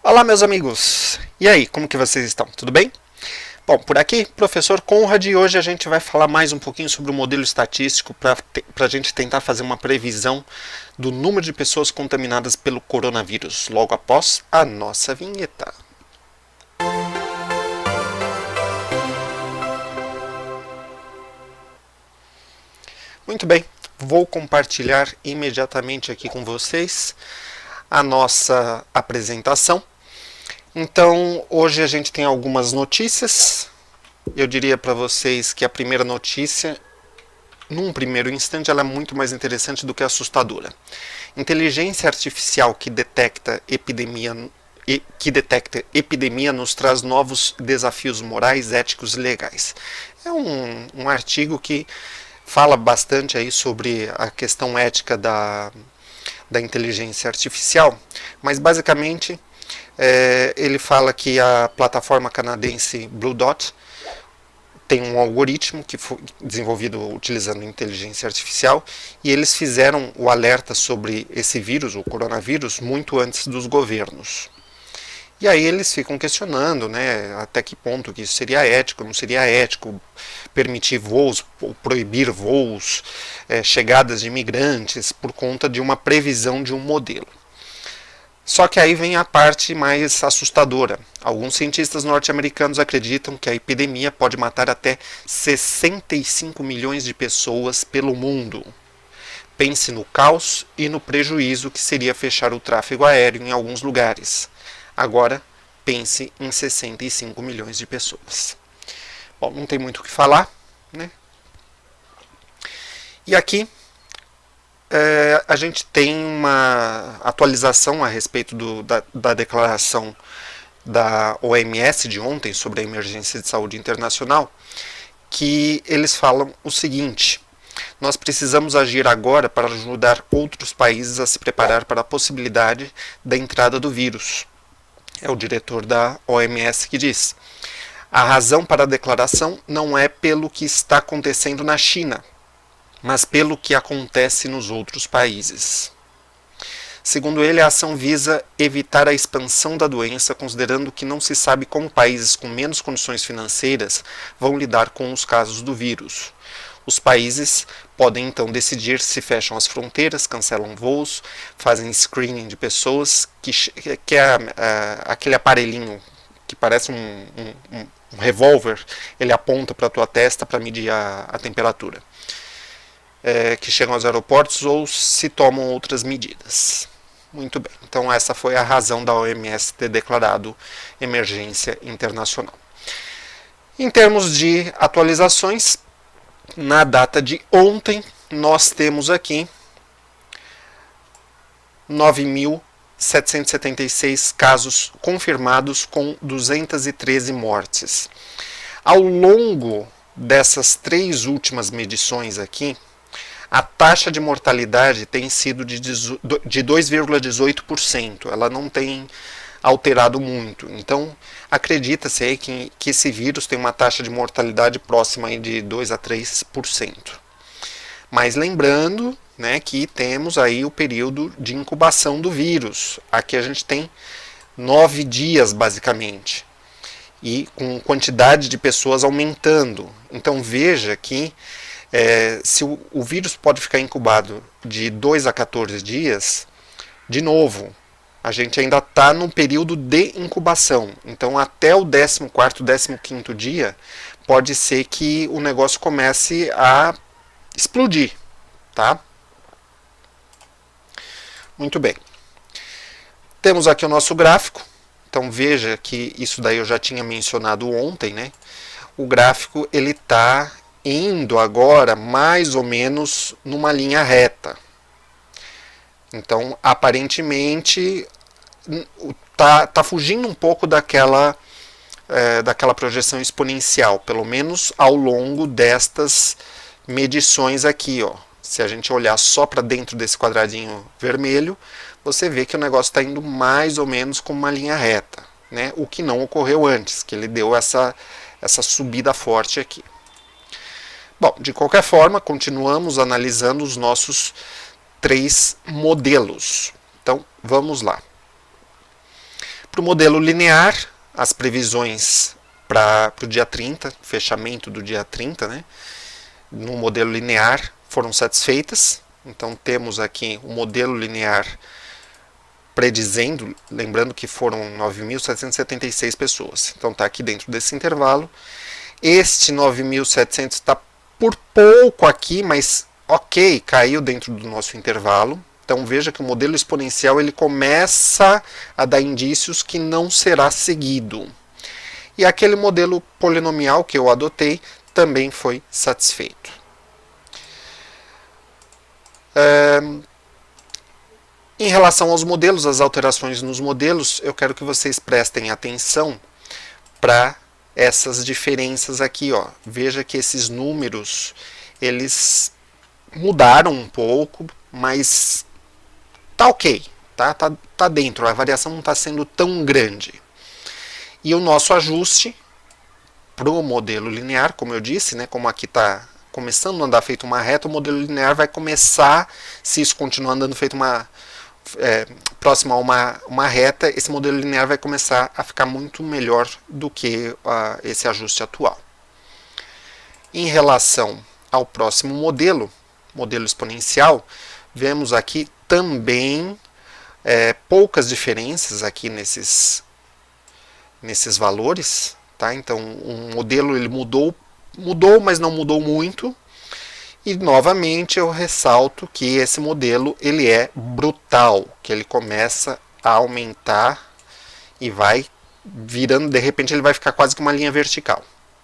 Olá, meus amigos! E aí, como que vocês estão? Tudo bem? Bom, por aqui, professor Conrad, e hoje a gente vai falar mais um pouquinho sobre o modelo estatístico para a gente tentar fazer uma previsão do número de pessoas contaminadas pelo coronavírus, logo após a nossa vinheta. Muito bem, vou compartilhar imediatamente aqui com vocês a nossa apresentação. Então, hoje a gente tem algumas notícias. Eu diria para vocês que a primeira notícia, num primeiro instante, ela é muito mais interessante do que assustadora. Inteligência artificial que detecta epidemia nos traz novos desafios morais, éticos e legais. É um artigo que fala bastante aí sobre a questão ética da inteligência artificial, mas basicamente ele fala que a plataforma canadense Blue Dot tem um algoritmo que foi desenvolvido utilizando inteligência artificial e eles fizeram o alerta sobre esse vírus, o coronavírus, muito antes dos governos. E aí eles ficam questionando, né, até que ponto que isso seria ético, não seria ético, permitir voos, ou proibir voos, chegadas de imigrantes por conta de uma previsão de um modelo. Só que aí vem a parte mais assustadora. Alguns cientistas norte-americanos acreditam que a epidemia pode matar até 65 milhões de pessoas pelo mundo. Pense no caos e no prejuízo que seria fechar o tráfego aéreo em alguns lugares. Agora, pense em 65 milhões de pessoas. Bom, não tem muito o que falar, né? E aqui a gente tem uma atualização a respeito da declaração da OMS de ontem sobre a emergência de saúde internacional, que eles falam o seguinte: nós precisamos agir agora para ajudar outros países a se preparar para a possibilidade da entrada do vírus. É o diretor da OMS que diz: a razão para a declaração não é pelo que está acontecendo na China, mas pelo que acontece nos outros países. Segundo ele, a ação visa evitar a expansão da doença, considerando que não se sabe como países com menos condições financeiras vão lidar com os casos do vírus. Os países podem então decidir se fecham as fronteiras, cancelam voos, fazem screening de pessoas, que é aquele aparelhinho que parece um revólver, ele aponta para a tua testa para medir a temperatura. Que chegam aos aeroportos ou se tomam outras medidas. Muito bem, então essa foi a razão da OMS ter declarado emergência internacional. Em termos de atualizações, na data de ontem, nós temos aqui 9.776 casos confirmados com 213 mortes. Ao longo dessas 3 últimas medições aqui, a taxa de mortalidade tem sido de 2,18%. Ela não tem alterado muito. Então, acredita-se aí que esse vírus tem uma taxa de mortalidade próxima aí de 2 a 3%. Mas lembrando, né, que temos aí o período de incubação do vírus. Aqui a gente tem 9 dias, basicamente. E com quantidade de pessoas aumentando. Então, veja que se o vírus pode ficar incubado de 2 a 14 dias, de novo, a gente ainda está no período de incubação. Então, até o 14º, 15º dia, pode ser que o negócio comece a explodir, tá? Muito bem. Temos aqui o nosso gráfico. Então, veja que isso daí eu já tinha mencionado ontem, né? O gráfico, ele está indo agora mais ou menos numa linha reta. Então, aparentemente, tá fugindo um pouco daquela projeção exponencial, pelo menos ao longo destas medições aqui, ó. Se a gente olhar só para dentro desse quadradinho vermelho, você vê que o negócio está indo mais ou menos como uma linha reta, né? O que não ocorreu antes, que ele deu essa subida forte aqui. Bom, de qualquer forma, continuamos analisando os nossos 3 modelos. Então, vamos lá. Para o modelo linear, as previsões para o dia 30, fechamento do dia 30, né, no modelo linear foram satisfeitas. Então temos aqui o modelo linear predizendo, lembrando que foram 9.776 pessoas. Então está aqui dentro desse intervalo. Este 9.700 está por pouco aqui, mas ok, caiu dentro do nosso intervalo. Então veja que o modelo exponencial ele começa a dar indícios que não será seguido. E aquele modelo polinomial que eu adotei também foi satisfeito. Em relação aos modelos, as alterações nos modelos, eu quero que vocês prestem atenção para essas diferenças aqui. Ó. Veja que esses números, eles mudaram um pouco, mas tá ok, tá dentro, a variação não está sendo tão grande. E o nosso ajuste para o modelo linear, como eu disse, né, como aqui está começando a andar feito uma reta, o modelo linear vai começar, se isso continuar andando feito próximo a uma reta, esse modelo linear vai começar a ficar muito melhor do que esse ajuste atual. Em relação ao próximo modelo exponencial, vemos aqui também poucas diferenças aqui nesses valores. Tá? Então, o modelo ele mudou, mas não mudou muito. E, novamente, eu ressalto que esse modelo ele é brutal, que ele começa a aumentar e vai virando, de repente, ele vai ficar quase que uma linha vertical.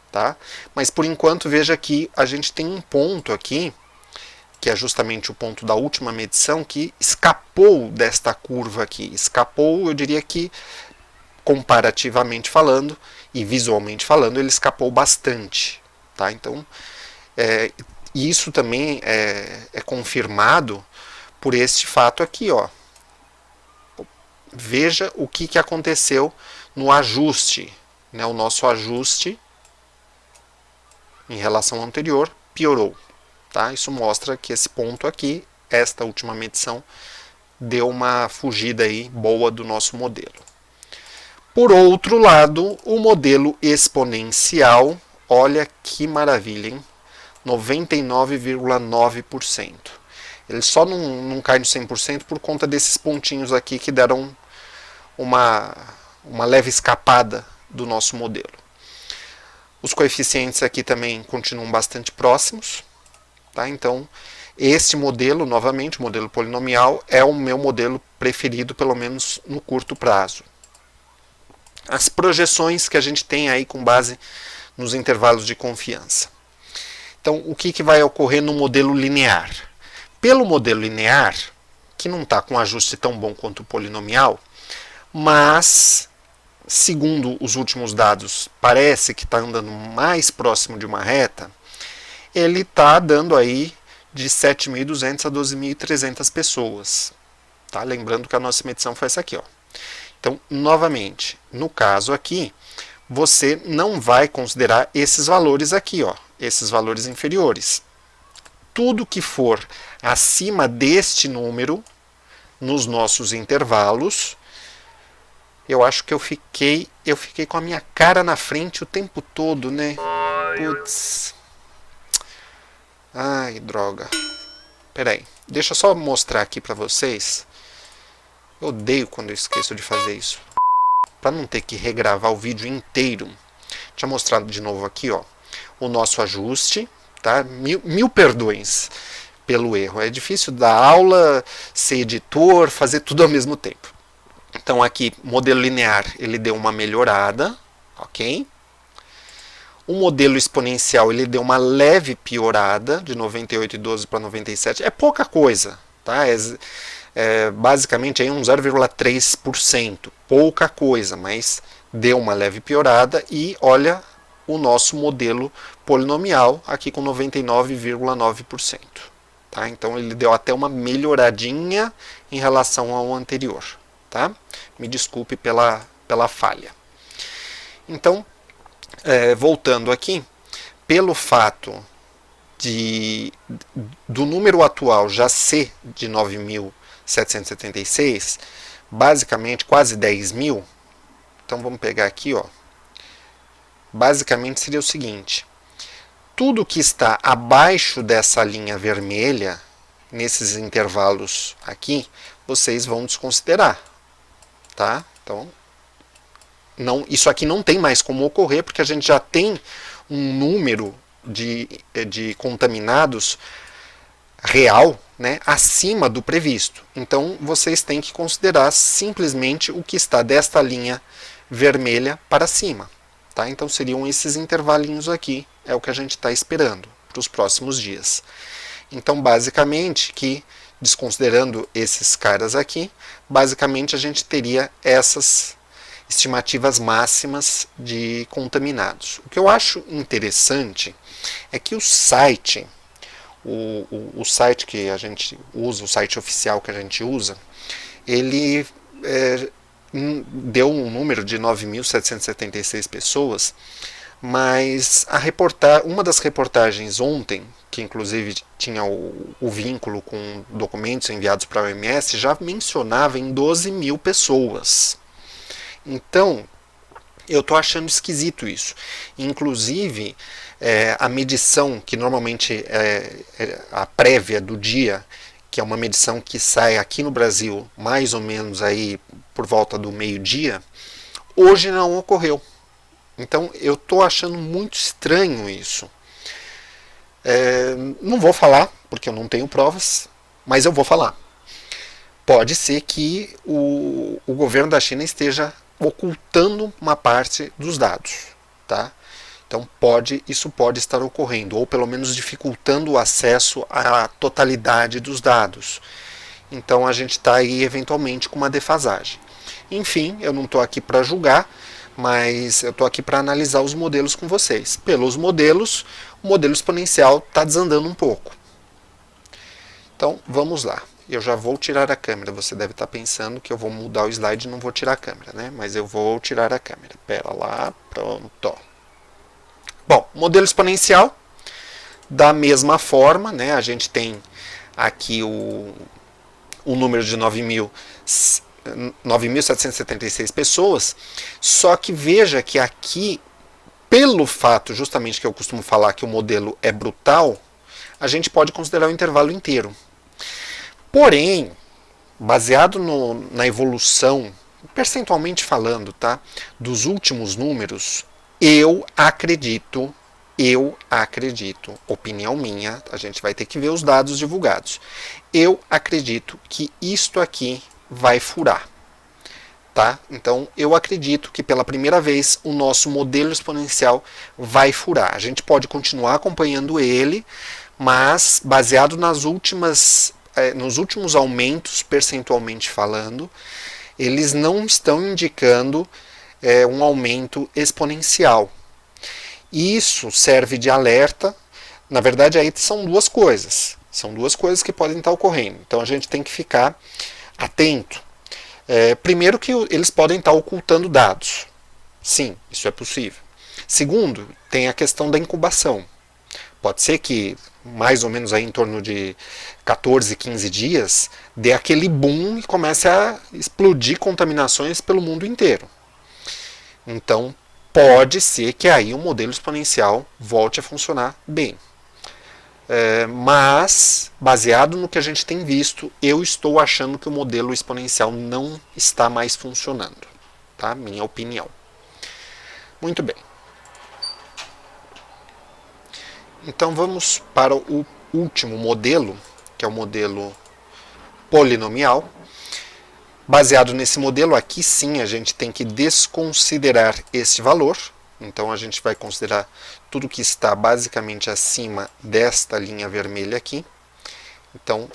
Tá? Mas, por enquanto, veja que a gente tem um ponto aqui, que é justamente o ponto da última medição, que escapou desta curva aqui. Escapou, eu diria que, comparativamente falando e visualmente falando, ele escapou bastante. Tá? Então, isso também é confirmado por este fato aqui. Ó. Veja o que aconteceu no ajuste. Né? O nosso ajuste, em relação ao anterior, piorou. Tá? Isso mostra que esse ponto aqui, esta última medição, deu uma fugida aí boa do nosso modelo. Por outro lado, o modelo exponencial, olha que maravilha, hein? 99,9%. Ele só não cai no 100% por conta desses pontinhos aqui que deram uma leve escapada do nosso modelo. Os coeficientes aqui também continuam bastante próximos. Tá? Então, este modelo, novamente, o modelo polinomial, é o meu modelo preferido, pelo menos no curto prazo. As projeções que a gente tem aí com base nos intervalos de confiança. Então, o que vai ocorrer no modelo linear? Pelo modelo linear, que não está com um ajuste tão bom quanto o polinomial, mas, segundo os últimos dados, parece que está andando mais próximo de uma reta, ele está dando aí de 7.200 a 12.300 pessoas. Tá? Lembrando que a nossa medição foi essa aqui. Ó. Então, novamente, no caso aqui, você não vai considerar esses valores aqui, ó, esses valores inferiores. Tudo que for acima deste número, nos nossos intervalos, eu acho que eu fiquei com a minha cara na frente o tempo todo, né? Putz. Ai, droga. Peraí, deixa eu só mostrar aqui pra vocês. Eu odeio quando eu esqueço de fazer isso. Para não ter que regravar o vídeo inteiro. Deixa eu mostrar de novo aqui, ó. O nosso ajuste, tá? Mil perdões pelo erro. É difícil dar aula, ser editor, fazer tudo ao mesmo tempo. Então aqui, modelo linear, ele deu uma melhorada, ok? O modelo exponencial, ele deu uma leve piorada, de 98,12 para 97. É pouca coisa, tá? Basicamente aí um 0,3%. Pouca coisa, mas deu uma leve piorada. E olha o nosso modelo polinomial aqui com 99,9%. Tá? Então ele deu até uma melhoradinha em relação ao anterior. Tá? Me desculpe pela falha. Então, voltando aqui, pelo fato do número atual já ser de 9.776, basicamente quase 10.000, Então vamos pegar aqui, ó. Basicamente seria o seguinte: tudo que está abaixo dessa linha vermelha, nesses intervalos aqui, vocês vão desconsiderar, tá? Então, isso aqui não tem mais como ocorrer, porque a gente já tem um número de contaminados real, né, acima do previsto. Então, vocês têm que considerar simplesmente o que está desta linha vermelha para cima. Tá? Então, seriam esses intervalinhos aqui, é o que a gente está esperando para os próximos dias. Então, basicamente, desconsiderando esses caras aqui, basicamente a gente teria essas estimativas máximas de contaminados. O que eu acho interessante é que o site, o site que a gente usa, o site oficial que a gente usa, ele deu um número de 9.776 pessoas, mas uma das reportagens ontem, que inclusive tinha o vínculo com documentos enviados para a OMS, já mencionava em 12 mil pessoas. Então, eu estou achando esquisito isso. Inclusive, a medição, que normalmente é a prévia do dia, que é uma medição que sai aqui no Brasil mais ou menos aí por volta do meio-dia, hoje não ocorreu. Então eu estou achando muito estranho isso. Não vou falar, porque eu não tenho provas, mas eu vou falar. Pode ser que o governo da China esteja ocultando uma parte dos dados, tá? Então isso pode estar ocorrendo, ou pelo menos dificultando o acesso à totalidade dos dados. Então a gente está aí eventualmente com uma defasagem. Enfim, eu não estou aqui para julgar, mas eu estou aqui para analisar os modelos com vocês. Pelos modelos, o modelo exponencial está desandando um pouco. Então vamos lá. Eu já vou tirar a câmera. Você deve estar pensando que eu vou mudar o slide e não vou tirar a câmera, né? Mas eu vou tirar a câmera. Pera lá, pronto. Bom, modelo exponencial, da mesma forma, né? A gente tem aqui o número de 9.776 pessoas, só que veja que aqui, pelo fato justamente que eu costumo falar que o modelo é brutal, a gente pode considerar o intervalo inteiro. Porém, baseado na evolução, percentualmente falando, tá, dos últimos números, eu acredito, opinião minha, a gente vai ter que ver os dados divulgados, eu acredito que isto aqui vai furar. Tá? Então, eu acredito que pela primeira vez o nosso modelo exponencial vai furar. A gente pode continuar acompanhando ele, mas baseado nos últimos aumentos, percentualmente falando, eles não estão indicando um aumento exponencial. Isso serve de alerta. Na verdade, aí são duas coisas. São duas coisas que podem estar ocorrendo. Então, a gente tem que ficar atento. Primeiro que eles podem estar ocultando dados. Sim, isso é possível. Segundo, tem a questão da incubação. Pode ser que mais ou menos aí em torno de 14, 15 dias dê aquele boom e comece a explodir contaminações pelo mundo inteiro. Então, pode ser que aí o modelo exponencial volte a funcionar bem. Mas, baseado no que a gente tem visto, eu estou achando que o modelo exponencial não está mais funcionando. Tá? Minha opinião. Muito bem. Então vamos para o último modelo, que é o modelo polinomial. Baseado nesse modelo, aqui sim a gente tem que desconsiderar este valor. Então a gente vai considerar tudo que está basicamente acima desta linha vermelha aqui. Então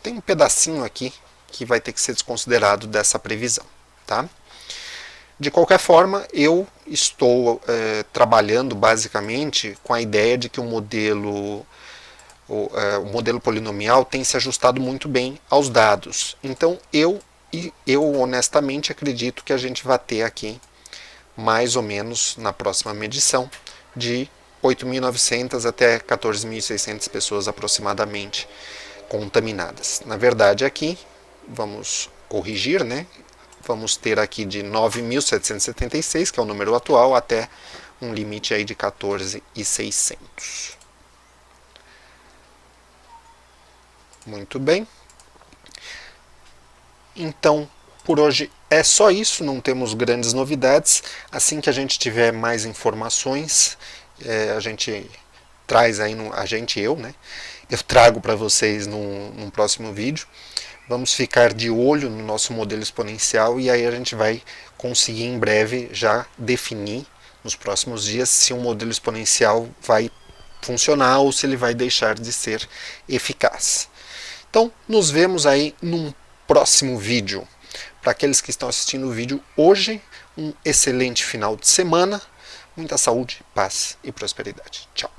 tem um pedacinho aqui que vai ter que ser desconsiderado dessa previsão. Tá? De qualquer forma, eu estou trabalhando basicamente com a ideia de que o modelo polinomial tem se ajustado muito bem aos dados. Então eu honestamente acredito que a gente vai ter aqui mais ou menos na próxima medição de 8.900 até 14.600 pessoas aproximadamente contaminadas. Na verdade aqui, vamos corrigir, né? vamos ter aqui de 9.776, que é o número atual, até um limite aí de 14.600. Muito bem. Então, por hoje é só isso, não temos grandes novidades. Assim que a gente tiver mais informações, a gente traz aí, eu, né? Eu trago para vocês num próximo vídeo. Vamos ficar de olho no nosso modelo exponencial e aí a gente vai conseguir em breve já definir nos próximos dias se um modelo exponencial vai funcionar ou se ele vai deixar de ser eficaz. Então, nos vemos aí num próximo vídeo. Para aqueles que estão assistindo o vídeo hoje, um excelente final de semana, muita saúde, paz e prosperidade. Tchau.